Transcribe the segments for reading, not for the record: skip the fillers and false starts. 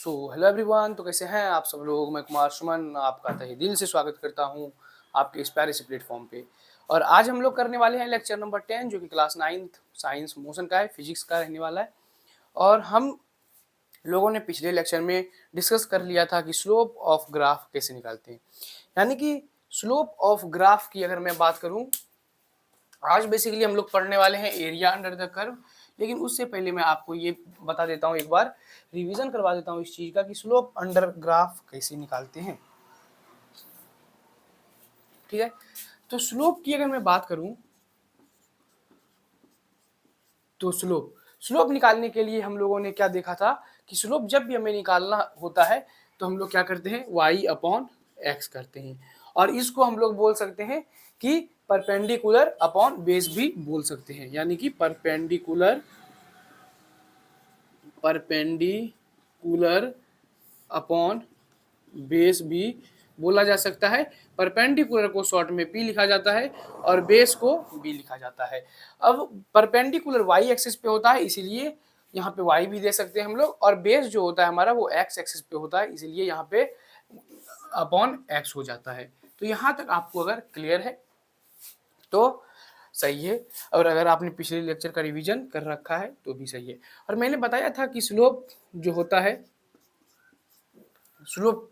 Hello everyone. तो कैसे हैं आप सब लोग। मैं कुमार सुमन आपका तहे दिल से स्वागत करता हूं आपके इस प्यारे से प्लेटफॉर्म पे। और आज हम लोग करने वाले हैं लेक्चर नंबर 10 जो कि क्लास 9th साइंस मोशन का है, फिजिक्स का रहने वाला है। और हम लोगों ने पिछले लेक्चर में डिस्कस कर लिया था कि स्लोप ऑफ ग्राफ कैसे निकालते हैं। यानी कि स्लोप ऑफ ग्राफ की अगर मैं बात करूँ, आज बेसिकली हम लोग पढ़ने वाले हैं एरिया अंडर द कर्व। लेकिन उससे पहले मैं आपको ये बता देता हूँ, एक बार रिवीजन करवा देता हूँ इस चीज का कि स्लोप अंडर ग्राफ कैसे निकालते हैं। ठीक है, तो स्लोप की अगर मैं बात करूं तो स्लोप निकालने के लिए हम लोगों ने क्या देखा था कि स्लोप जब भी हमें निकालना होता है तो हम लोग क्या करते हैं, y अपॉन एक्स करते हैं। और इसको हम लोग बोल सकते हैं कि परपेंडिकुलर अपॉन बेस भी बोल सकते हैं। यानी कि परपेंडिकुलर अपॉन बेस भी बोला जा सकता है। परपेंडिकुलर को शॉर्ट में पी लिखा जाता है और बेस को बी लिखा जाता है। अब परपेंडिकुलर वाई एक्सिस पे होता है, इसीलिए यहाँ पे वाई भी दे सकते हैं हम लोग, और बेस जो होता है हमारा वो एक्स एक्सिस पे होता है, इसीलिए यहाँ पे अपॉन एक्स हो जाता है। तो यहाँ तक आपको अगर क्लियर है तो सही है, और अगर आपने पिछले लेक्चर का रिवीजन कर रखा है तो भी सही है। और मैंने बताया था कि स्लोप जो होता है, स्लोप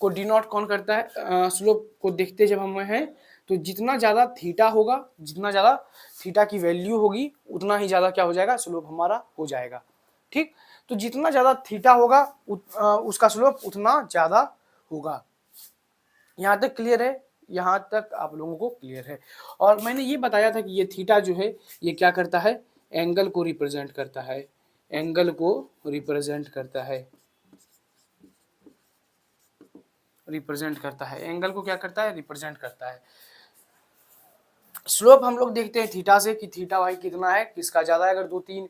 को डिनोट कौन करता है, स्लोप को देखते जब हम हैं तो जितना ज़्यादा थीटा होगा, जितना ज़्यादा थीटा की वैल्यू होगी उतना ही ज़्यादा क्या हो जाएगा, स्लोप हमारा हो जाएगा। ठीक, तो जितना ज़्यादा थीटा होगा उसका स्लोप उतना ज़्यादा होगा। यहाँ तक क्लियर है, यहाँ तक आप लोगों को क्लियर है। और मैंने ये बताया था कि ये थीटा जो है ये क्या करता है, एंगल को रिप्रेजेंट करता है, एंगल को रिप्रेजेंट करता है, रिप्रेजेंट करता है, एंगल को क्या करता है, रिप्रेजेंट करता है। स्लोप हम लोग देखते हैं थीटा से कि थीटा भाई कितना है, किसका ज्यादा है। अगर दो तीन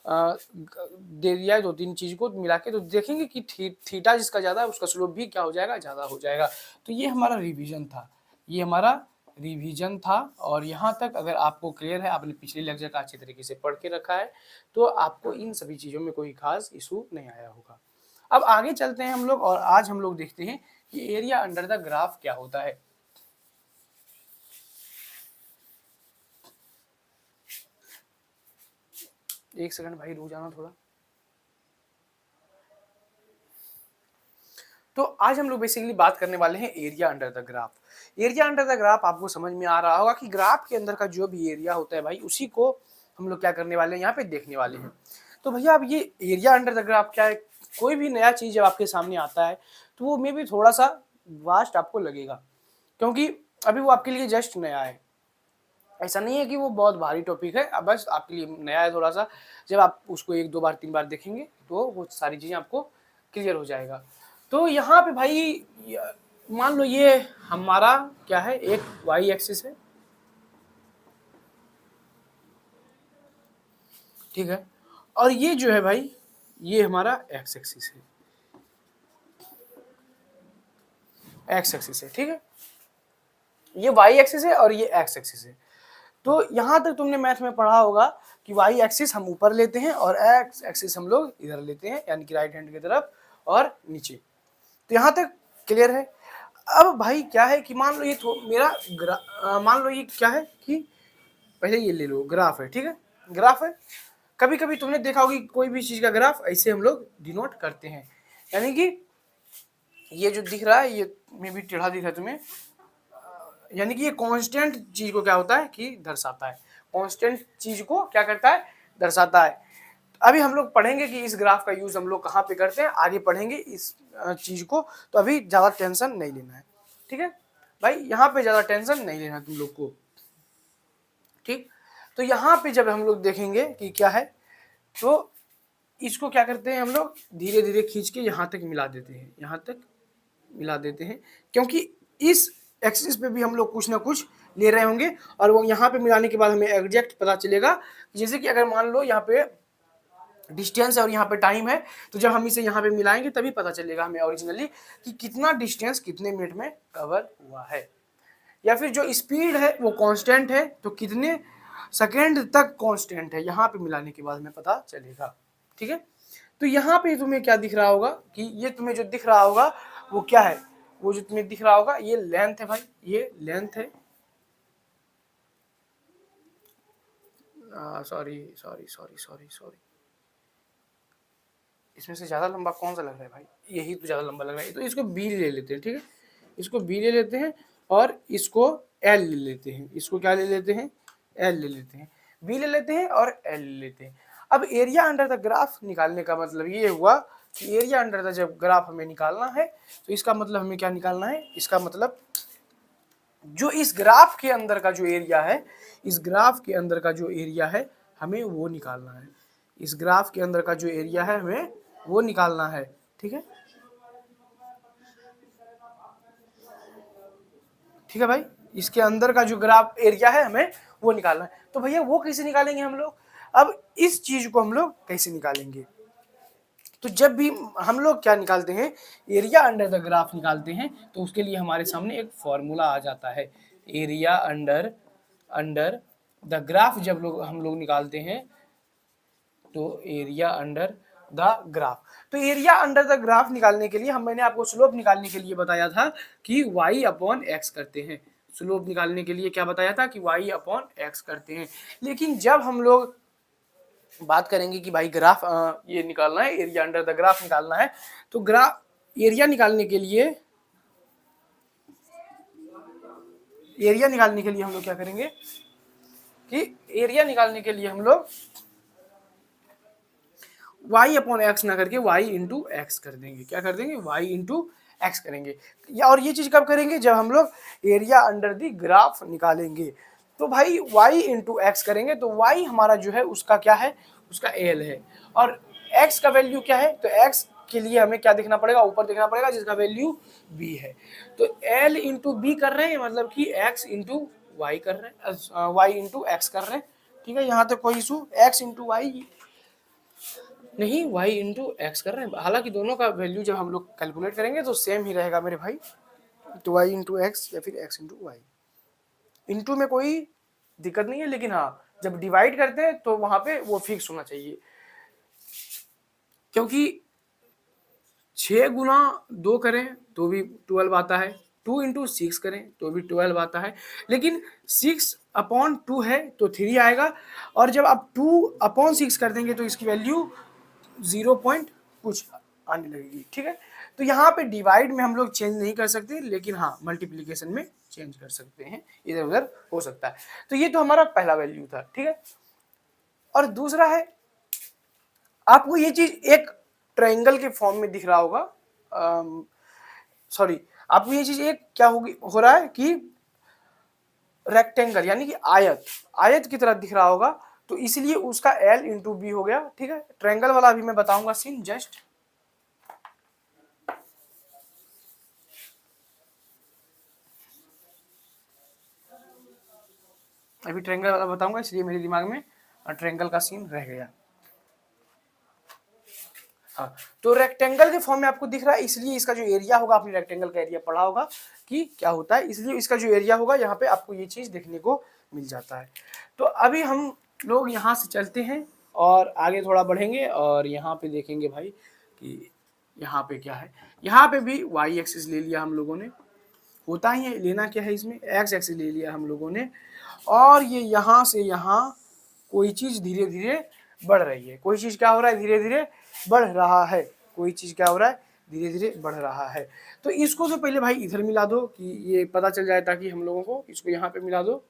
दे दिया है, दो तीन चीज को मिला के तो देखेंगे कि थीटा जिसका ज्यादा है उसका स्लोप भी क्या हो जाएगा, ज्यादा हो जाएगा। तो ये हमारा रिवीजन था, ये हमारा रिवीजन था। और यहाँ तक अगर आपको क्लियर है, आपने पिछले लेक्चर का अच्छी तरीके से पढ़ के रखा है, तो आपको इन सभी चीजों में कोई खास इशू नहीं आया होगा। अब आगे चलते हैं हम लोग, और आज हम लोग देखते हैं कि एरिया अंडर द ग्राफ क्या होता है। एक सेकंड भाई, रुक जाना थोड़ा। तो आज हम लोग बेसिकली बात करने वाले हैं area under the graph. Area under the graph आपको समझ में आ रहा होगा कि ग्राफ के अंदर का जो भी एरिया होता है भाई, उसी को हम लोग क्या करने वाले हैं, यहाँ पे देखने वाले हैं। तो भैया अब ये एरिया अंडर द ग्राफ क्या है, कोई भी नया चीज जब आपके सामने आता है तो वो मे भी थोड़ा सा वास्ट आपको लगेगा, क्योंकि अभी वो आपके लिए जस्ट नया है। ऐसा नहीं है कि वो बहुत भारी टॉपिक है, अब बस आपके लिए नया है थोड़ा सा। जब आप उसको एक दो बार तीन बार देखेंगे तो वो सारी चीजें आपको क्लियर हो जाएगा। तो यहाँ पे भाई मान लो ये हमारा क्या है, एक वाई एक्सिस है, ठीक है। और ये जो है भाई, ये हमारा एक्स एक्सिस है, एक्स एक्सिस है, ठीक है। ये वाई एक्सिस है और ये एक्स एक्सिस है। तो यहां तक तुमने मैथ में पढ़ा होगा कि वाई एक्सिस हम ऊपर लेते हैं और एक्स एक्सिस हम लोग इधर लेते हैं, यानी कि राइट हैंड की तरफ और नीचे। तो यहां तक क्लियर है। अब भाई क्या है कि मान लो ये मेरा मान लो ये क्या है कि पहले ये ले लो, ग्राफ है, ठीक है, ग्राफ है। कभी कभी तुमने देखा होगी कोई भी चीज का ग्राफ ऐसे हम लोग डिनोट करते हैं, यानी कि ये जो दिख रहा है ये में भी टेढ़ा दिख रहा है तुम्हें, यानी कि ये कांस्टेंट चीज को क्या होता है कि दर्शाता है, कांस्टेंट चीज को क्या करता है, दर्शाता है। अभी हम लोग पढ़ेंगे कि इस ग्राफ का यूज हम लोग कहाँ पे करते हैं, आगे पढ़ेंगे इस चीज को। तो अभी ज्यादा टेंशन नहीं लेना है, ठीक है भाई, यहाँ पे ज्यादा टेंशन नहीं लेना तुम लोग को, ठीक। तो यहाँ पे जब हम लोग देखेंगे कि क्या है, तो इसको क्या करते हैं हम लोग, धीरे धीरे खींच के यहाँ तक मिला देते हैं, यहाँ तक मिला देते हैं, क्योंकि इस एक्सिस पे भी हम लोग कुछ ना कुछ ले रहे होंगे। और वो यहाँ पे मिलाने के बाद हमें एग्जैक्ट पता चलेगा। जैसे कि अगर मान लो यहाँ पे डिस्टेंस है और यहाँ पे टाइम है, तो जब हम इसे यहाँ पे मिलाएंगे तभी पता चलेगा हमें ओरिजिनली कि कितना डिस्टेंस कितने मिनट में कवर हुआ है। या फिर जो स्पीड है वो कांस्टेंट है तो कितने सेकेंड तक कांस्टेंट है, यहाँ पे मिलाने के बाद हमें पता चलेगा, ठीक है। तो यहाँ पे तुम्हें क्या दिख रहा होगा कि ये तुम्हें जो दिख रहा होगा वो क्या है, वो जो तुम्हें दिख रहा होगा ये लेंथ है भाई, ये लेंथ है। Sorry sorry sorry sorry sorry, इसमें से ज़्यादा लंबा कौन सा लग रहा है भाई, यही तो ज़्यादा लंबा लग रहा है, तो इसको बी ले लेते हैं, ठीक है, इसको बी ले लेते हैं और इसको एल ले लेते हैं, इसको क्या ले लेते हैं, एल ले लेते हैं, बी ले लेते हैं और एल ले लेते हैं। अब एरिया अंडर द ग्राफ निकालने का मतलब ये हुआ कि एरिया अंडर द जब ग्राफ हमें निकालना है तो इसका मतलब हमें क्या निकालना है, इसका मतलब जो इस ग्राफ के अंदर का जो एरिया है, इस ग्राफ के अंदर का जो एरिया है हमें वो निकालना है, इस ग्राफ के अंदर का जो एरिया है हमें वो निकालना है, ठीक है, ठीक है भाई, इसके अंदर का जो ग्राफ एरिया है हमें वो निकालना है। तो भैया वो कैसे निकालेंगे हम लोग, अब इस चीज को हम लोग कैसे निकालेंगे, तो जब भी हम लोग क्या निकालते हैं, एरिया अंडर द ग्राफ निकालते हैं, तो उसके लिए हमारे सामने एक फॉर्मूला आ जाता है, area under under the graph जब हम लोग निकालते हैं तो एरिया अंडर द ग्राफ, तो एरिया अंडर द ग्राफ निकालने के लिए मैंने आपको स्लोप निकालने के लिए बताया था कि y अपॉन एक्स करते हैं, स्लोप निकालने के लिए क्या बताया था कि y अपॉन एक्स करते हैं। लेकिन जब हम लोग बात करेंगे कि भाई ग्राफ ये निकालना है, एरिया अंडर द ग्राफ निकालना है, तो ग्राफ एरिया निकालने के लिए हम लोग क्या करेंगे कि एरिया निकालने के लिए हम लोग y अपॉन एक्स ना करके y इंटू एक्स कर देंगे, क्या कर देंगे, y इंटू एक्स करेंगे। और ये चीज कब करेंगे, जब हम लोग एरिया अंडर द ग्राफ निकालेंगे, तो भाई y इंटू एक्स करेंगे, तो y हमारा जो है उसका क्या है, उसका l है, और x का वैल्यू क्या है, तो x के लिए हमें क्या देखना पड़ेगा, ऊपर देखना पड़ेगा जिसका वैल्यू b है, तो l इंटू बी कर रहे हैं, मतलब कि x इंटू वाई कर रहे हैं, y इंटू एक्स कर रहे हैं, ठीक है, यहाँ तक कोई इशू, x इंटू वाई नहीं, y इंटू एक्स कर रहे हैं, हालांकि दोनों का वैल्यू जब हम लोग कैलकुलेट करेंगे तो सेम ही रहेगा मेरे भाई, तो y इंटू एक्स या फिर x इंटू वाई, इंटू में कोई दिक्कत नहीं है, लेकिन हाँ जब डिवाइड करते हैं तो वहां पे वो फिक्स होना चाहिए, क्योंकि 6 गुना 2 करें तो भी 12 आता है, 2 इंटू 6 करें तो भी 12 आता है, लेकिन 6 अपॉन 2 है तो 3 आएगा, और जब आप 2 अपॉन 6 कर देंगे तो इसकी वैल्यू 0 पॉइंट कुछ आने लगेगी, ठीक है। तो यहाँ पे डिवाइड में हम लोग चेंज नहीं कर सकते, लेकिन हाँ मल्टीप्लीकेशन में चेंज कर सकते हैं, इधर उधर हो सकता है। तो ये तो हमारा पहला वैल्यू था, ठीक है। और दूसरा है, आपको ये चीज एक ट्रायंगल के फॉर्म में दिख रहा होगा, सॉरी आपको ये चीज एक क्या होगी, हो रहा है कि रेक्टेंगल यानी कि आयत की तरह दिख रहा होगा, तो इसलिए उसका L इंटू बी हो गया, ठीक है। ट्रायंगल वाला अभी मैं बताऊंगा सीन, जस्ट अभी ट्रायंगल वाला बताऊंगा, इसलिए मेरे दिमाग में ट्रायंगल का सीन रह गया। हाँ, तो रेक्टेंगल के फॉर्म में आपको दिख रहा है, इसलिए इसका जो एरिया होगा, आपने रेक्टेंगल का एरिया पढ़ा होगा कि क्या होता है, इसलिए इसका जो एरिया होगा यहाँ पे आपको ये चीज देखने को मिल जाता है। तो अभी हम लोग यहाँ से चलते हैं और आगे थोड़ा बढ़ेंगे, और यहाँ पे देखेंगे भाई कि यहाँ पे क्या है, यहाँ पे भी वाई एक्सिस ले लिया हम लोगों ने, होता ही है, लेना क्या है इसमें, एक्स एक्सिस ले लिया हम लोगों ने, और ये यहाँ से यहाँ कोई चीज धीरे धीरे बढ़ रही है, कोई चीज क्या हो रहा है, धीरे धीरे बढ़ रहा है, कोई चीज क्या हो रहा है, धीरे धीरे बढ़ रहा है। तो इसको तो पहले भाई इधर मिला दो कि ये पता चल जाए, ताकि हम लोगों को इसको यहाँ पे मिला दो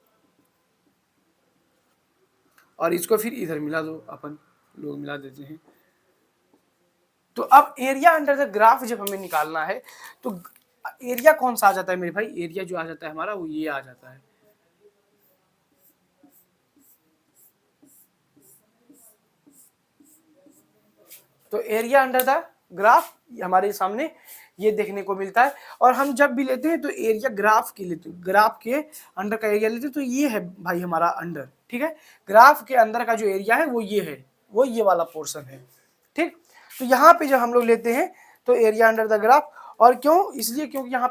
और इसको फिर इधर मिला दो, अपन लोग मिला देते हैं। तो अब एरिया अंडर द ग्राफ जब हमें निकालना है, तो एरिया कौन सा आ जाता है मेरे भाई, एरिया जो आ जाता है हमारा वो ये आ जाता है, तो एरिया अंडर द ग्राफ हमारे सामने ये देखने को मिलता है। और हम जब भी लेते हैं तो एरिया ग्राफ की लेते हैं, ग्राफ के अंडर का एरिया लेते हैं, तो ये है भाई हमारा अंडर, ठीक है। ग्राफ के अंदर का जो एरिया है वो ये है, वो ये वाला पोर्शन है, ठीक। तो यहाँ पे जब हम लोग लेते हैं तो एरिया अंडर द ग्राफ, और क्यों, इसलिए क्योंकि यहाँ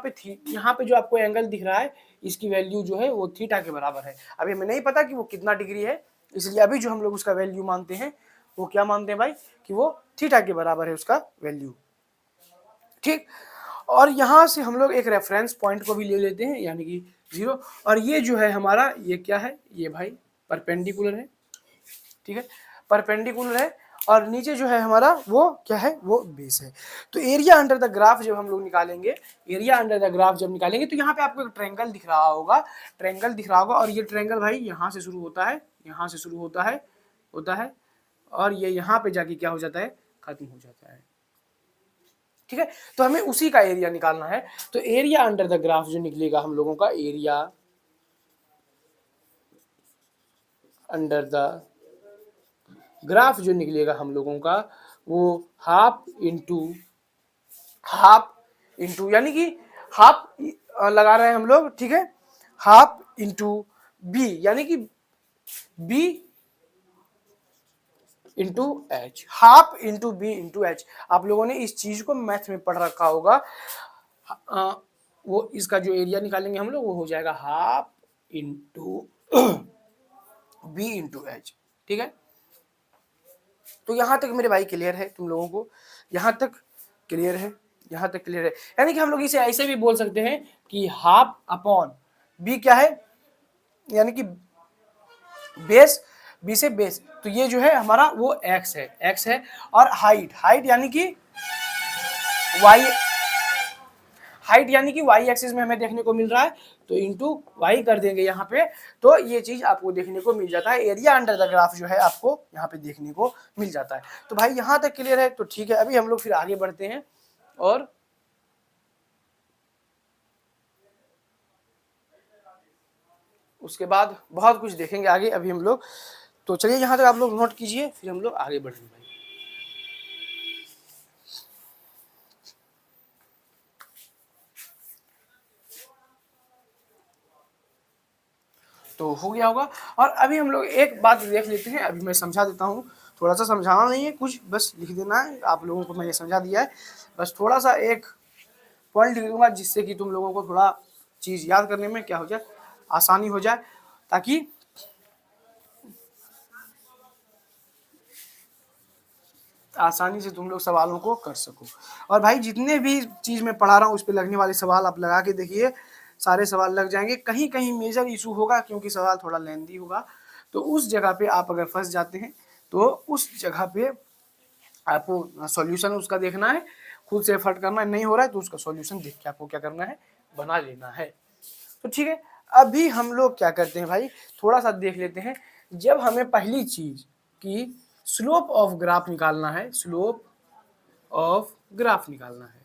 पे जो आपको एंगल दिख रहा है इसकी वैल्यू जो है वो थीटा के बराबर है। अभी हमें नहीं पता कि वो कितना डिग्री है, इसलिए अभी जो हम लोग उसका वैल्यू मानते हैं वो क्या मानते हैं भाई कि वो थीटा के बराबर है उसका वैल्यू, ठीक। और यहां से हम लोग एक रेफरेंस पॉइंट को भी ले लेते हैं यानी कि 0, और ये जो है हमारा ये क्या है, ये भाई परपेंडिकुलर है, ठीक है, परपेंडिकुलर है, और नीचे जो है हमारा वो क्या है, वो बेस है। तो एरिया अंडर द ग्राफ जब हम लोग निकालेंगे, एरिया अंडर द ग्राफ जब निकालेंगे तो यहाँ पे आपको एक ट्रायंगल दिख रहा होगा, ट्रायंगल दिख रहा होगा, और ये ट्रायंगल भाई यहाँ से शुरू होता है, यहाँ से शुरू होता है, और ये यहाँ पे जाके क्या हो जाता है, खत्म हो जाता है, ठीक है। तो हमें उसी का एरिया निकालना है। तो एरिया अंडर द ग्राफ जो निकलेगा हम लोगों का, एरिया अंडर द ग्राफ जो निकलेगा हम लोगों का, वो हाफ इंटू यानी कि हाफ लगा रहे हैं हम लोग, ठीक है, हाफ इंटू बी यानी कि B into H, half into B into H. आप लोगों ने इस चीज को मैथ में पढ़ रखा होगा। वो इसका जो एरिया निकालेंगे हम लोग वो हो जाएगा half into B into H, ठीक है। तो यहां तक मेरे भाई क्लियर है तुम लोगों को, यहां तक क्लियर है, यहां तक क्लियर है। यानी कि हम लोग इसे ऐसे भी बोल सकते हैं कि हाफ अपॉन बी क्या है, यानी कि बेस, बी से बेस, तो ये जो है हमारा वो एक्स है, और हाइट यानी कि वाई, हाइट यानी कि वाई एक्सिस में हमें देखने को मिल रहा है, तो इंटू वाई कर देंगे यहाँ पे, तो ये चीज आपको देखने को मिल जाता है, एरिया अंडर द ग्राफ जो है आपको यहाँ पे देखने को मिल जाता है। तो भाई यहाँ तक क्लियर है, तो ठीक है, अभी हम लोग फिर आगे बढ़ते हैं और उसके बाद बहुत कुछ देखेंगे आगे अभी हम लोग। तो चलिए यहाँ तक आप लोग नोट कीजिए, फिर हम लोग आगे बढ़ेंगे भाई। तो हो गया होगा। और अभी हम लोग एक बात देख लेते हैं, अभी मैं समझा देता हूँ, थोड़ा सा समझाना नहीं है कुछ, बस लिख देना है, आप लोगों को मैंने समझा दिया है, बस थोड़ा सा एक पॉइंट लिख दूंगा जिससे कि तुम लोगों को थोड़ा चीज़ याद करने में क्या हो जाए, आसानी हो जाए, ताकि आसानी से तुम लोग सवालों को कर सको। और भाई जितने भी चीज़ मैं पढ़ा रहा हूँ उस पर लगने वाले सवाल आप लगा के देखिए, सारे सवाल लग जाएंगे। कहीं कहीं मेजर इशू होगा क्योंकि सवाल थोड़ा लेंदी होगा, तो उस जगह पे आप अगर फंस जाते हैं तो उस जगह पे आपको सॉल्यूशन उसका देखना है, खुद से एफर्ट करना नहीं हो रहा है तो उसका सॉल्यूशन देख के आपको क्या करना है, बना लेना है। तो ठीक है, अभी हम लोग क्या करते हैं भाई, थोड़ा सा देख लेते हैं। जब हमें पहली चीज की स्लोप ऑफ ग्राफ निकालना है, स्लोप ऑफ ग्राफ निकालना है,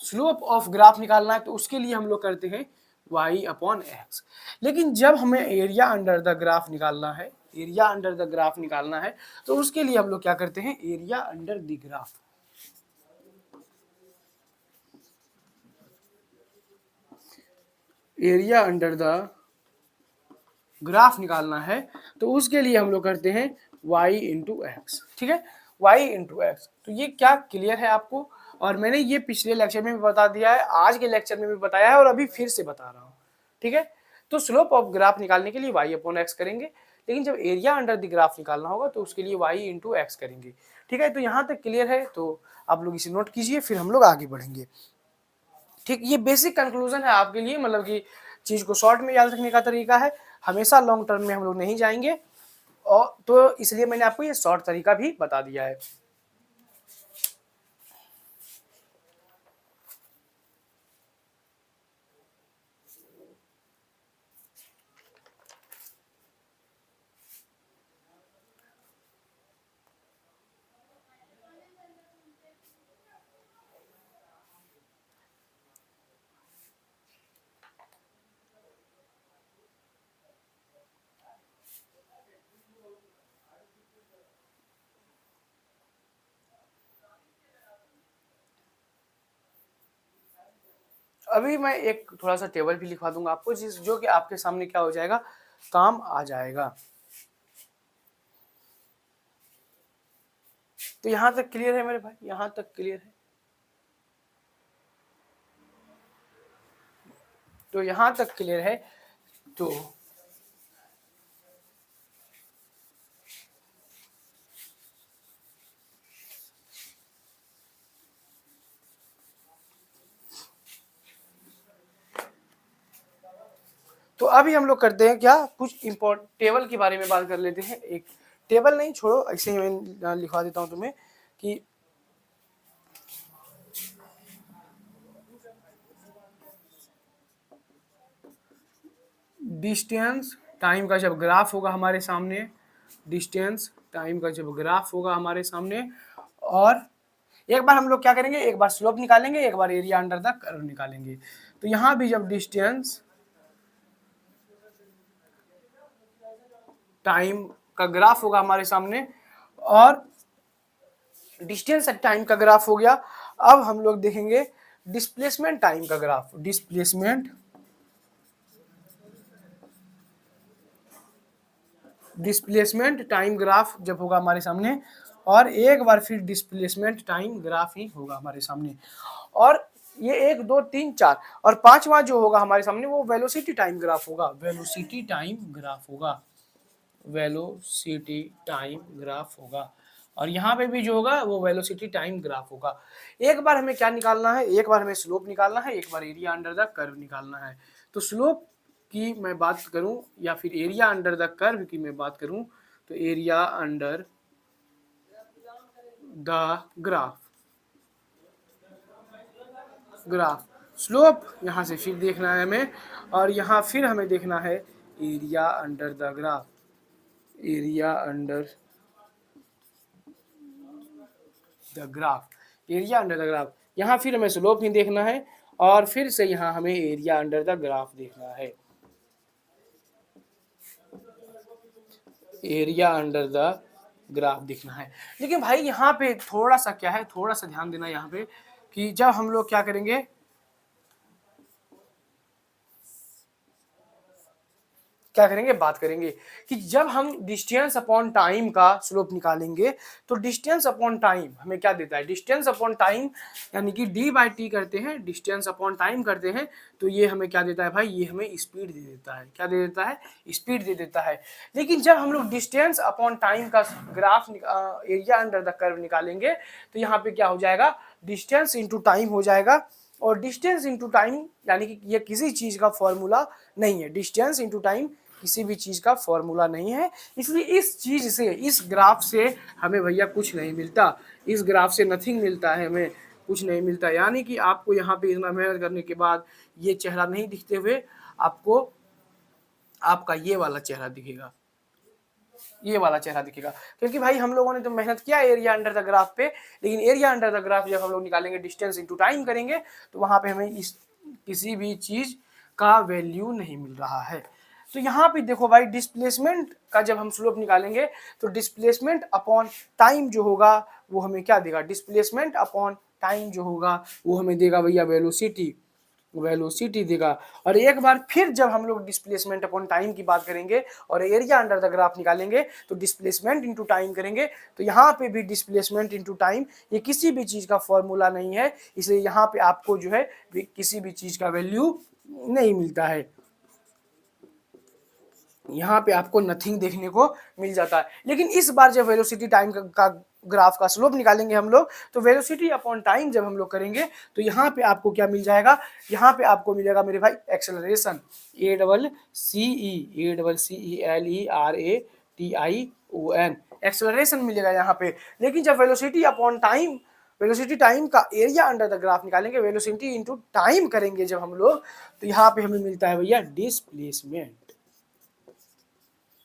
स्लोप ऑफ ग्राफ निकालना है, तो उसके लिए हम लोग करते हैं y अपॉन एक्स। लेकिन जब हमें एरिया अंडर द ग्राफ निकालना है, एरिया अंडर द ग्राफ निकालना है, तो उसके लिए हम लोग क्या करते हैं, area under the graph, area under the graph निकालना है, तो उसके लिए हम लोग करते हैं y इंटू एक्स, ठीक है, y इंटू एक्स। तो ये क्या क्लियर है आपको, और मैंने ये पिछले लेक्चर में भी बता दिया है, आज के लेक्चर में भी बताया है, और अभी फिर से बता रहा हूँ, ठीक है। तो स्लोप ऑफ ग्राफ निकालने के लिए y अपॉन एक्स करेंगे, लेकिन जब एरिया अंडर द ग्राफ निकालना होगा तो उसके लिए y इंटू एक्स करेंगे, ठीक है। तो यहाँ तक क्लियर है, तो आप लोग इसे नोट कीजिए, फिर हम लोग आगे बढ़ेंगे, ठीक। ये बेसिक कंक्लूजन है आपके लिए, मतलब कि चीज को शॉर्ट में याद रखने का तरीका है, हमेशा लॉन्ग टर्म में हम लोग नहीं जाएंगे, और तो इसलिए मैंने आपको ये शॉर्ट तरीका भी बता दिया है। अभी मैं एक थोड़ा सा टेबल भी लिखवा दूंगा आपको, जिस जो कि आपके सामने क्या हो जाएगा, काम आ जाएगा। तो यहां तक क्लियर है मेरे भाई, यहां तक क्लियर है, तो यहां तक क्लियर है। तो तो अभी हम लोग करते हैं क्या, कुछ इम्पोर्ट टेबल के बारे में बात कर लेते हैं। एक टेबल नहीं, छोड़ो, ऐसे ही मैं लिखवा देता हूँ तुम्हें कि डिस्टेंस टाइम का जब ग्राफ होगा हमारे सामने, डिस्टेंस टाइम का जब ग्राफ होगा हमारे सामने, और एक बार हम लोग क्या करेंगे, एक बार स्लोप निकालेंगे, एक बार एरिया अंडर द कर्व निकालेंगे। तो यहां भी जब डिस्टेंस टाइम का ग्राफ होगा हमारे सामने और डिस्टेंस टाइम का ग्राफ हो गया, अब हम लोग देखेंगे डिस्प्लेसमेंट टाइम का ग्राफ। डिस्प्लेसमेंट टाइम ग्राफ जब होगा हमारे सामने, और एक बार फिर डिस्प्लेसमेंट टाइम ग्राफ ही होगा हमारे सामने, और ये 1 2 3 4 और पांचवा जो होगा हमारे सामने वो वेलोसिटी टाइम ग्राफ होगा। वेलोसिटी टाइम ग्राफ होगा, वेलोसिटी टाइम ग्राफ होगा, और यहाँ पे भी जो होगा वो वेलोसिटी टाइम ग्राफ होगा। एक बार हमें क्या निकालना है, एक बार हमें स्लोप निकालना है, एक बार एरिया अंडर द कर्व निकालना है। तो स्लोप की मैं बात करूं या फिर एरिया अंडर द कर्व की मैं बात करूं, तो area under the graph slope यहां से फिर देखना है हमें, और यहां फिर हमें देखना है area under the graph, area under the graph, area under the graph. यहाँ फिर हमें स्लोप ही देखना है और फिर से यहाँ हमें एरिया अंडर द ग्राफ देखना है, एरिया अंडर द ग्राफ दिखना है। लेकिन भाई यहाँ पे थोड़ा सा क्या है, थोड़ा सा ध्यान देना यहाँ पे कि जब हम लोग क्या करेंगे, बात करेंगे कि जब हम डिस्टेंस अपॉन टाइम का स्लोप निकालेंगे तो डिस्टेंस अपॉन टाइम हमें क्या देता है, डिस्टेंस अपॉन टाइम यानी कि d/t करते हैं, डिस्टेंस अपॉन टाइम करते हैं, तो ये हमें क्या देता है भाई, ये हमें स्पीड दे देता है। क्या दे देता है, स्पीड दे देता है। लेकिन जब हम लोग डिस्टेंस अपॉन टाइम का graph area under the curve निकालेंगे तो यहाँ पे क्या हो जाएगा, डिस्टेंस इंटू टाइम हो जाएगा, और डिस्टेंस इंटू टाइम यानी कि ये किसी चीज का फॉर्मूला नहीं है, डिस्टेंस इंटू टाइम किसी भी चीज का फॉर्मूला नहीं है। इसलिए इस चीज से, इस ग्राफ से हमें भैया कुछ नहीं मिलता, इस ग्राफ से नथिंग मिलता है, हमें कुछ नहीं मिलता। यानी कि आपको यहाँ पे इतना मेहनत करने के बाद ये चेहरा नहीं दिखते हुए आपको आपका ये वाला चेहरा दिखेगा, ये वाला चेहरा दिखेगा। क्योंकि भाई हम लोगों ने तो मेहनत किया एरिया अंडर द ग्राफ पे, लेकिन एरिया अंडर द ग्राफ जब हम लोग निकालेंगे, डिस्टेंस इंटू टाइम करेंगे, तो वहां पे हमें इस किसी भी चीज का वैल्यू नहीं मिल रहा है। तो यहाँ पे देखो भाई, डिस्प्लेसमेंट का जब हम स्लोप निकालेंगे तो डिस्प्लेसमेंट अपॉन टाइम जो होगा वो हमें क्या देगा, डिस्प्लेसमेंट अपॉन टाइम जो होगा वो हमें देगा भैया वेलोसिटी, वेलोसिटी देगा। और एक बार फिर जब हम लोग डिस्प्लेसमेंट अपॉन टाइम की बात करेंगे और एरिया अंडर द ग्राफ निकालेंगे तो डिस्प्लेसमेंट इंटू टाइम करेंगे, तो यहाँ पे भी डिस्प्लेसमेंट इंटू टाइम ये किसी भी चीज का फॉर्मूला नहीं है, इसलिए यहाँ पे आपको जो है किसी भी चीज का वैल्यू नहीं मिलता है, यहाँ पे आपको नथिंग देखने को मिल जाता है। लेकिन इस बार जब वेलोसिटी टाइम का ग्राफ का स्लोप निकालेंगे हम लोग, तो वेलोसिटी अपॉन टाइम जब हम लोग करेंगे तो यहाँ पे आपको क्या मिल जाएगा, यहाँ पे आपको मिलेगा मेरे भाई एक्सेलरेशन, ACCELERATION, एक्सेलरेशन मिलेगा यहाँ पे। लेकिन जब velocity upon time, velocity time का एरिया अंडर द ग्राफ निकालेंगे, वेलोसिटी इंटू टाइम करेंगे जब हम लोग, तो यहाँ पे हमें मिलता है भैया डिस्प्लेसमेंट,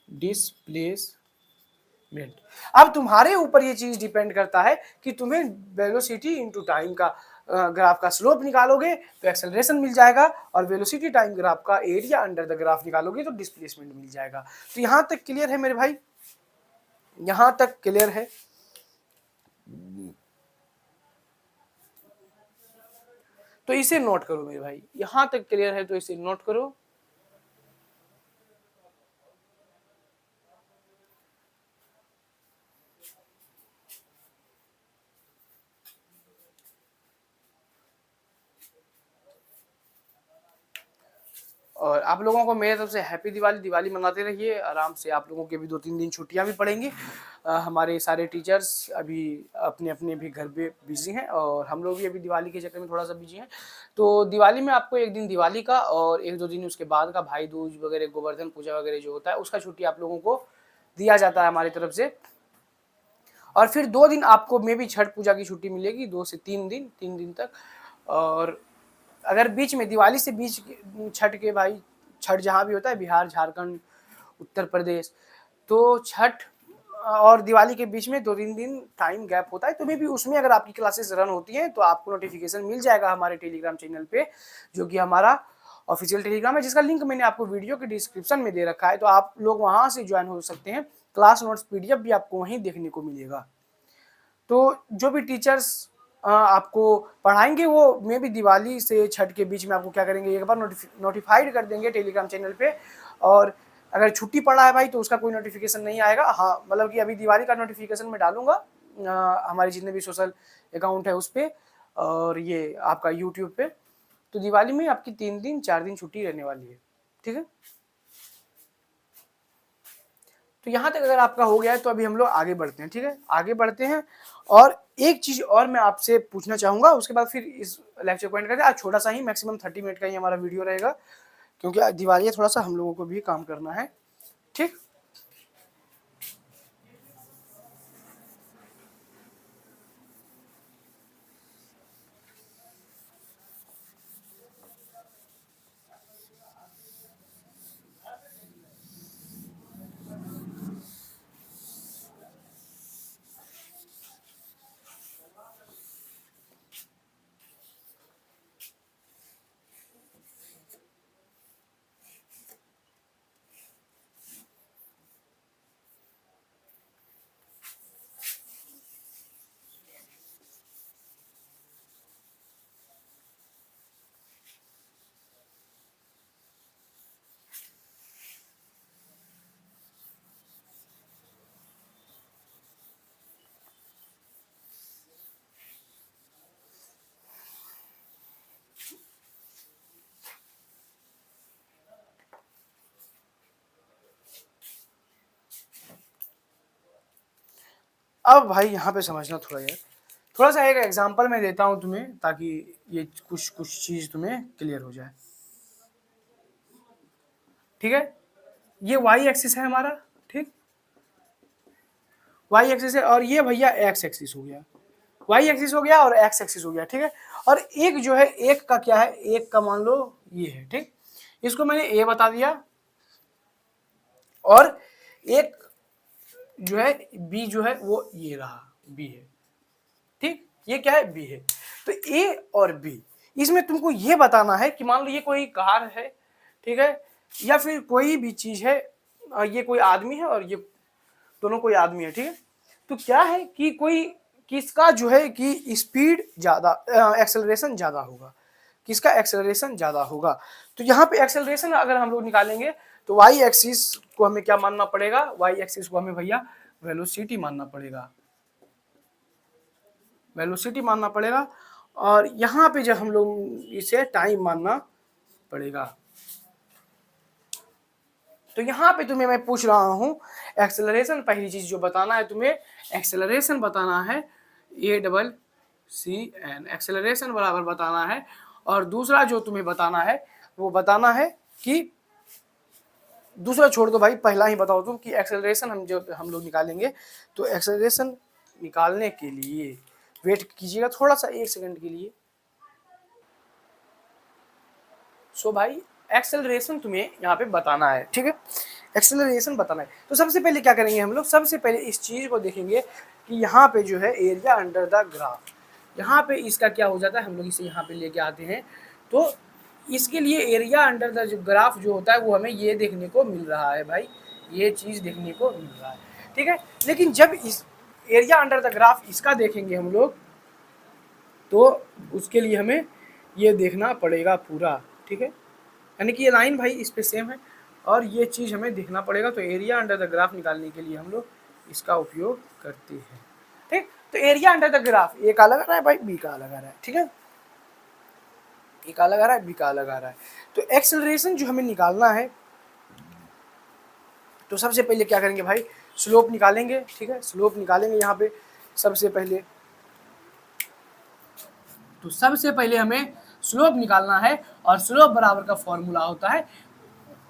डिस्प्लेसमेंट। अब तुम्हारे ऊपर ये चीज डिपेंड करता है कि तुम्हें वेलोसिटी इंटू टाइम का ग्राफ का स्लोप निकालोगे तो एक्सेलरेशन मिल जाएगा, और वेलोसिटी टाइम ग्राफ का एरिया अंडर द ग्राफ निकालोगे तो डिस्प्लेसमेंट मिल जाएगा। तो यहां तक क्लियर है मेरे भाई, यहां तक क्लियर है। तो इसे नोट करो मेरे भाई, यहां तक क्लियर है तो इसे नोट करो। और आप लोगों को मेरे तरफ से हैप्पी दिवाली, दिवाली मनाते रहिए आराम से, आप लोगों के भी 2-3 दिन छुट्टियां भी पड़ेंगी। हमारे सारे टीचर्स अभी अपने अपने भी घर पे बिजी हैं और हम लोग भी अभी दिवाली के चक्कर में थोड़ा सा बिजी हैं। तो दिवाली में आपको एक दिन दिवाली का और 1-2 दिन उसके बाद का भाई दूज वगैरह, गोवर्धन पूजा वगैरह जो होता है उसका छुट्टी आप लोगों को दिया जाता है हमारी तरफ से। और फिर 2 दिन आपको मे बी छठ पूजा की छुट्टी मिलेगी, 2 से 3 दिन तक। और अगर बीच में दिवाली से बीच छठ के भाई, छठ जहाँ भी होता है बिहार, झारखंड, उत्तर प्रदेश, तो छठ और दिवाली के बीच में 2-3 दिन टाइम गैप होता है, तो मे भी उसमें अगर आपकी क्लासेस रन होती हैं तो आपको नोटिफिकेशन मिल जाएगा हमारे टेलीग्राम चैनल पे, जो कि हमारा ऑफिशियल टेलीग्राम है, जिसका लिंक मैंने आपको वीडियो के डिस्क्रिप्शन में दे रखा है। तो आप लोग वहां से ज्वाइन हो सकते हैं। क्लास नोट्स पीडीएफ भी आपको वहीं देखने को मिलेगा। तो जो भी टीचर्स आपको पढ़ाएंगे वो मे भी दिवाली से छठ के बीच में आपको क्या करेंगे, एक बार नोटिफाइड कर देंगे टेलीग्राम चैनल पे। और अगर छुट्टी पड़ा है भाई तो उसका कोई नोटिफिकेशन नहीं आएगा। हाँ, मतलब कि अभी दिवाली का नोटिफिकेशन मैं डालूंगा हमारे जितने भी सोशल अकाउंट है उस पर और ये आपका यूट्यूब पे। तो दिवाली में आपकी 3 दिन 4 दिन छुट्टी रहने वाली है, ठीक है। तो यहाँ तक अगर आपका हो गया है तो अभी हम लोग आगे बढ़ते हैं, ठीक है, आगे बढ़ते हैं। और एक चीज और मैं आपसे पूछना चाहूंगा, उसके बाद फिर इस लेक्चर को एंड करते हैं। आज छोटा सा ही, मैक्सिमम 30 मिनट का ही हमारा वीडियो रहेगा, क्योंकि आज दिवाली है, थोड़ा सा हम लोगों को भी काम करना है, ठीक। अब भाई यहाँ पे समझना थोड़ा यार, थोड़ा सा एक एग्जांपल मैं देता हूँ तुम्हें, ताकि ये कुछ कुछ चीज तुम्हें क्लियर हो जाए, ठीक है। ये वाई एक्सिस है हमारा, ठीक, वाई एक्सिस है, और ये भैया एक्स एक्सिस हो गया, वाई एक्सिस हो गया और एक्स एक्सिस हो गया, ठीक है। और एक जो है, एक का क्या है, एक का मान लो ये है, ठीक, इसको मैंने ए बता दिया। और एक जो है बी जो है वो ये रहा, बी है, ठीक, ये क्या है, बी है। तो ए और बी, इसमें तुमको ये बताना है कि मान लो ये कोई कार है, ठीक है, या फिर कोई भी चीज है, ये कोई आदमी है और ये दोनों कोई आदमी है, ठीक है। तो क्या है कि कोई, किसका जो है कि स्पीड ज्यादा, एक्सेलरेशन ज्यादा होगा, किसका एक्सेलरेशन ज्यादा होगा। तो यहाँ पे एक्सेलरेशन अगर हम लोग निकालेंगे तो वाई एक्सिस को हमें क्या मानना पड़ेगा, वाई एक्सिस को हमें भैया वेलोसिटी मानना पड़ेगा, वेलोसिटी मानना पड़ेगा। और यहाँ पे जब हम लोग इसे टाइम मानना पड़ेगा। तो यहाँ पे तुम्हें मैं पूछ रहा हूँ एक्सेलरेशन, पहली चीज जो बताना है तुम्हें, एक्सेलरेशन बताना है, A double C N, acceleration बराबर बताना है। और दूसरा जो तुम्हें बताना है वो बताना है कि, दूसरा छोड़ दो भाई, पहला ही बताओ तुम कि एक्सेलरेशन हम लोग निकालेंगे। तो एक्सेलरेशन निकालने के लिए वेट कीजिएगा थोड़ा सा, 1 सेकंड के लिए। सो भाई एक्सेलरेशन तुम्हें यहाँ पे बताना है, ठीक है, एक्सेलरेशन बताना है। तो सबसे पहले क्या करेंगे हम लोग, सबसे पहले इस चीज को देखेंगे कि यहाँ पे जो है एरिया अंडर द ग्राफ, यहाँ पे इसका क्या हो जाता है, हम लोग इसे यहाँ पे लेके आते हैं। तो इसके लिए एरिया अंडर द ग्राफ जो होता है वो हमें ये देखने को मिल रहा है भाई, ये चीज देखने को मिल रहा है, ठीक है। लेकिन जब इस एरिया अंडर द ग्राफ इसका देखेंगे हम लोग, तो उसके लिए हमें ये देखना पड़ेगा पूरा, ठीक है, यानी कि ये लाइन भाई इस पे सेम है और ये चीज़ हमें देखना पड़ेगा। तो एरिया अंडर द ग्राफ निकालने के लिए हम लोग इसका उपयोग करते हैं, ठीक। तो एरिया अंडर द ग्राफ, ए का अलग आ रहा है भाई, बी का अलग आ रहा है, ठीक है, ए का अलग आ रहा है, बी का अलग आ रहा है। तो एक्सेलरेशन जो हमें निकालना है, तो सबसे पहले क्या करेंगे भाई, स्लोप निकालेंगे, ठीक है, स्लोप निकालेंगे यहाँ पे सबसे पहले। तो सबसे पहले हमें स्लोप निकालना है और स्लोप बराबर का फॉर्मूला होता है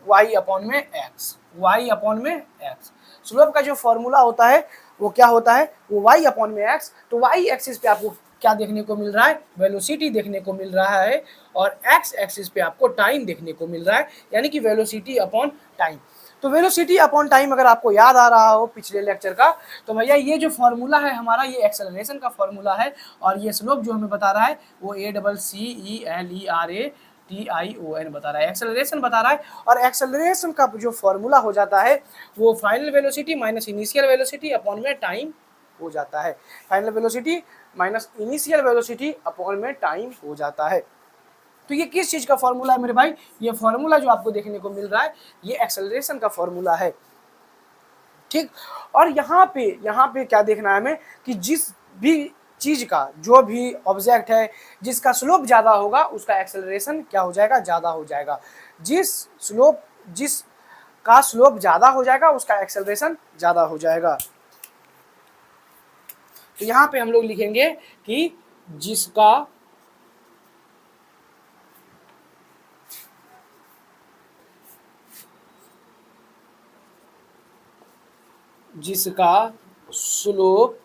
y अपॉन में x, y अपॉन में x। स्लोप का जो फॉर्मूला होता है वो क्या होता है, वो y अपॉन में x। तो y एक्सिस पे आपको क्या देखने को मिल रहा है, वेलोसिटी देखने को मिल रहा है, और x एक्सिस पे आपको टाइम देखने को मिल रहा है, यानी कि वेलोसिटी अपॉन टाइम। तो वेलोसिटी अपॉन टाइम अगर आपको याद आ रहा हो पिछले लेक्चर का, तो भैया ये जो फॉर्मूला है हमारा, ये एक्सेलरेशन का फॉर्मूला है, और ये स्लोप जो हमें बता रहा है वो ACCELERATION बता रहा है, एक्सेलरेशन बता रहा है। और एक्सेलरेशन का जो फॉर्मूला हो जाता है वो final velocity minus initial velocity upon में टाइम हो जाता है, final velocity minus initial velocity upon में टाइम हो जाता है। तो ये किस चीज का फॉर्मूला है मेरे भाई, ये फॉर्मूला जो आपको देखने को मिल रहा है ये एक्सेलरेशन का फॉर्मूला है, ठीक। और यहाँ पे क्या देखना है हमें कि जिस भी चीज का, जो भी ऑब्जेक्ट है जिसका स्लोप ज्यादा होगा उसका एक्सेलरेशन क्या हो जाएगा, ज्यादा हो जाएगा। जिसका स्लोप ज्यादा हो जाएगा उसका एक्सेलरेशन ज्यादा हो जाएगा। तो यहाँ पे हम लोग लिखेंगे कि जिसका स्लोप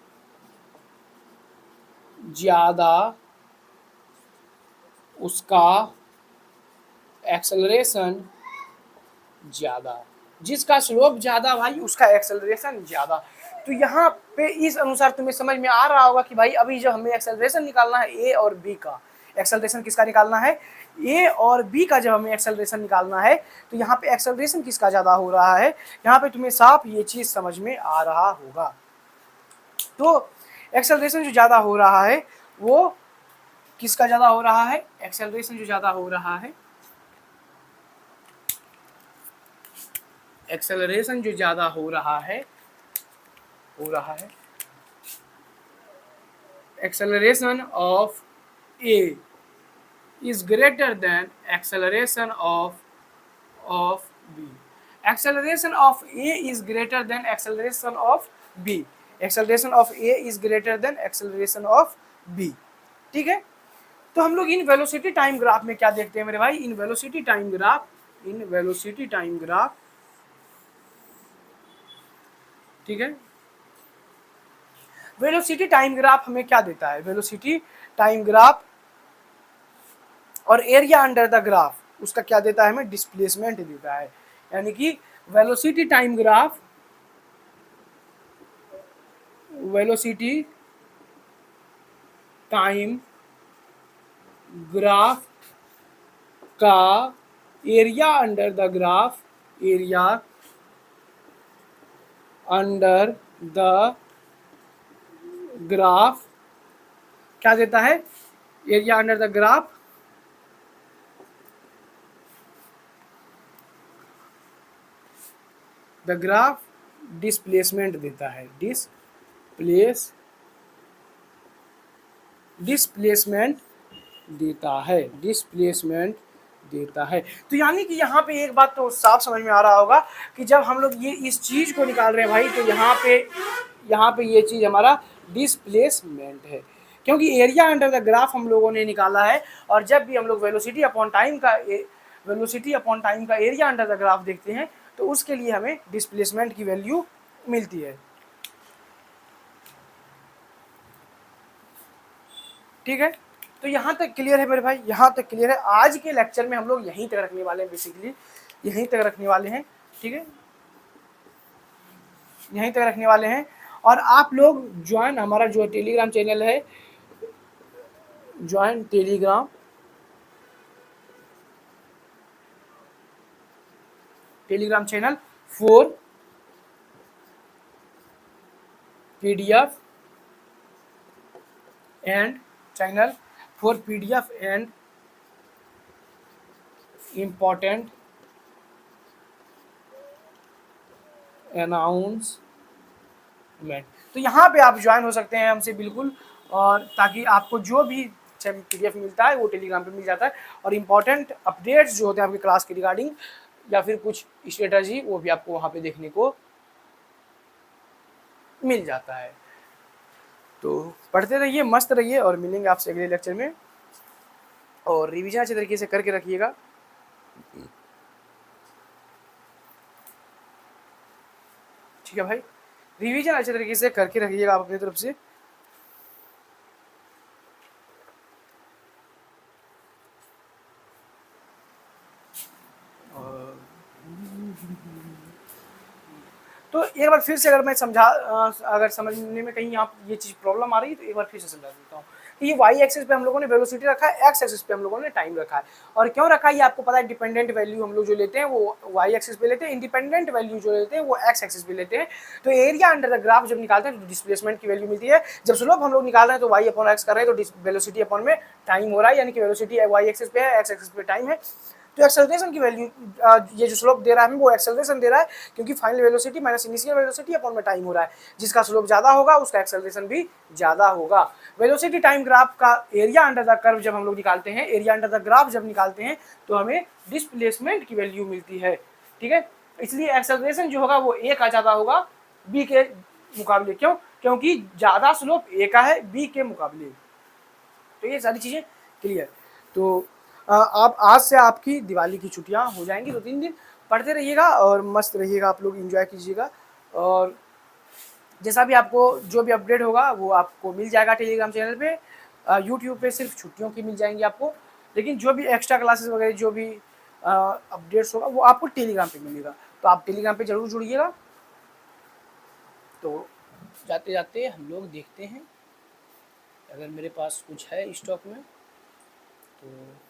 ज्यादा उसका एक्सेलरेशन ज्यादा, जिसका स्लोप ज्यादा भाई उसका एक्सेलरेशन ज्यादा। तो यहाँ पे इस अनुसार तुम्हें समझ में आ रहा होगा कि भाई अभी जब हमें एक्सेलरेशन निकालना है ए और बी का, एक्सेलरेशन किसका निकालना है, ए और बी का, जब हमें एक्सेलरेशन निकालना है तो यहाँ पे एक्सेलरेशन किसका ज्यादा हो रहा है, यहाँ पे तुम्हें साफ ये चीज समझ में आ रहा होगा। तो एक्सेलरेशन जो ज्यादा हो रहा है वो किसका ज्यादा हो रहा है, एक्सेलरेशन जो ज्यादा हो रहा है, एक्सेलरेशन जो ज्यादा हो रहा है acceleration of A is greater than acceleration of b, acceleration of a is greater than acceleration of b, acceleration of a is greater than acceleration of b, ठीक है। तो हम लोग इन वेलोसिटी टाइम ग्राफ में क्या देखते हैं मेरे भाई, इन वेलोसिटी टाइम ग्राफ, ठीक है। वेलोसिटी टाइम ग्राफ हमें क्या देता है, वेलोसिटी टाइम ग्राफ और एरिया अंडर द ग्राफ उसका क्या देता है, हमें डिस्प्लेसमेंट देता है। यानी कि वेलोसिटी टाइम ग्राफ का एरिया अंडर द ग्राफ क्या देता है, area under the graph displacement देता है, डिस्प्लेसमेंट देता है। तो यानी कि यहाँ पे एक बात तो साफ समझ में आ रहा होगा कि जब हम लोग ये इस चीज को निकाल रहे हैं भाई, तो यहाँ पे ये चीज हमारा डिस्प्लेसमेंट है, क्योंकि एरिया अंडर द ग्राफ हम लोगों ने निकाला है। और जब भी हम लोग वेलोसिटी अपॉन टाइम का एरिया अंडर द ग्राफ देखते हैं तो उसके लिए हमें डिस्प्लेसमेंट की वैल्यू मिलती है, ठीक है। तो यहाँ तक क्लियर है मेरे भाई, यहाँ तक क्लियर है। आज के लेक्चर में हम लोग यहीं तक रखने वाले हैं, बेसिकली यहीं तक रखने वाले हैं, ठीक है, यहीं तक रखने वाले हैं। और आप लोग ज्वाइन हमारा जो टेलीग्राम चैनल है, join Telegram channel for PDF and important announcement. तो यहाँ पे आप ज्वाइन हो सकते हैं हमसे बिल्कुल, और ताकि आपको जो भी पीडीएफ मिलता है वो टेलीग्राम पे मिल जाता है, और इम्पोर्टेंट अपडेट्स जो होते हैं आपकी क्लास के रिगार्डिंग या फिर कुछ स्ट्रेटजी वो भी आपको वहाँ पे देखने को मिल जाता है। तो पढ़ते रहिए, मस्त रहिए, और मिलेंगे आपसे अगले लेक्चर में। और रिवीजन अच्छे तरीके से करके रखिएगा। ठीक है भाई, रिवीजन अच्छे तरीके से करके रखिएगा आप अपनी तरफ से। तो एक बार फिर से अगर मैं अगर समझने में कहीं आप ये चीज़ प्रॉब्लम आ रही है तो एक बार फिर से समझा देता हूँ कि ये वाई एक्सिस पे हम लोगों ने वेलोसिटी रखा है, एक्स एक्सिस पे हम लोगों ने टाइम रखा है। और क्यों रखा है ये आपको पता है, डिपेंडेंट वैल्यू हम लोग जो लेते हैं वो वाई एक्सिस पे लेते हैं, इंडिपेंडेंट वैल्यू जो लेते हैं वो एक्स एक्सिस पे लेते हैं। तो एरिया अंडर द ग्राफ जब निकालते हैं तो डिस्प्लेसमेंट की वैल्यू मिलती है, जब स्लोप हम लोग निकाल रहे हैं तो वाई अपॉन एक्स कर रहे हैं तो वेलोसिटी अपॉन में टाइम हो रहा है, यानी कि वेलोसिटी वाई एक्सिस पे है, एक्स एक्सिस पे टाइम है। तो एक्सेलरेशन की वैल्यू ये जो स्लोप दे रहा है हमें वो एक्सेलरेशन दे रहा है, क्योंकि final velocity minus initial velocity upon में टाइम हो रहा है। जिसका स्लोप ज़्यादा होगा उसका एक्सेलरेशन भी ज़्यादा होगा। वेलोसिटी टाइम ग्राफ का एरिया अंडर द कर्व जब हम लोग निकालते हैं, एरिया अंडर द ग्राफ जब निकालते हैं तो हमें डिस्प्लेसमेंट की वैल्यू मिलती है। ठीक है, इसलिए एक्सेलरेशन जो होगा वो ए का ज़्यादा होगा बी के मुकाबले। क्यों? क्योंकि ज़्यादा स्लोप ए का है बी के मुकाबले। तो ये सारी चीज़ें क्लियर। तो आप आज से आपकी दिवाली की छुट्टियां हो जाएंगी, 2-3 दिन पढ़ते रहिएगा और मस्त रहिएगा, आप लोग एंजॉय कीजिएगा। और जैसा भी आपको जो भी अपडेट होगा वो आपको मिल जाएगा टेलीग्राम चैनल पे। यूट्यूब पे सिर्फ छुट्टियों की मिल जाएंगी आपको, लेकिन जो भी एक्स्ट्रा क्लासेस वगैरह जो भी अपडेट्स होगा वो आपको टेलीग्राम पे मिलेगा। तो आप टेलीग्राम पे ज़रूर जुड़िएगा। तो जाते जाते हम लोग देखते हैं अगर मेरे पास कुछ है स्टॉक में तो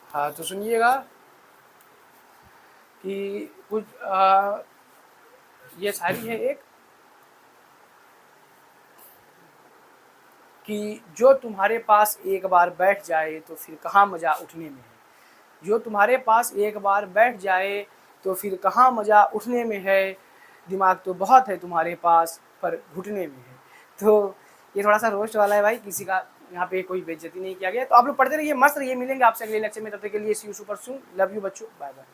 हाँ, तो सुनिएगा कि कुछ ये शायरी है एक कि जो तुम्हारे पास एक बार बैठ जाए तो फिर कहाँ मज़ा उठने में है। जो तुम्हारे पास एक बार बैठ जाए तो फिर कहाँ मज़ा उठने में है। दिमाग तो बहुत है तुम्हारे पास पर घुटने में है। तो ये थोड़ा सा रोस्ट वाला है भाई, किसी का यहाँ पे कोई बेइज्जती नहीं किया गया। तो आप लोग पढ़ते रहिए, मस्त रहिए, मिलेंगे आपसे अगले लेक्चर में। तब तक के लिए see you super soon, love you बच्चों, बाय बाय।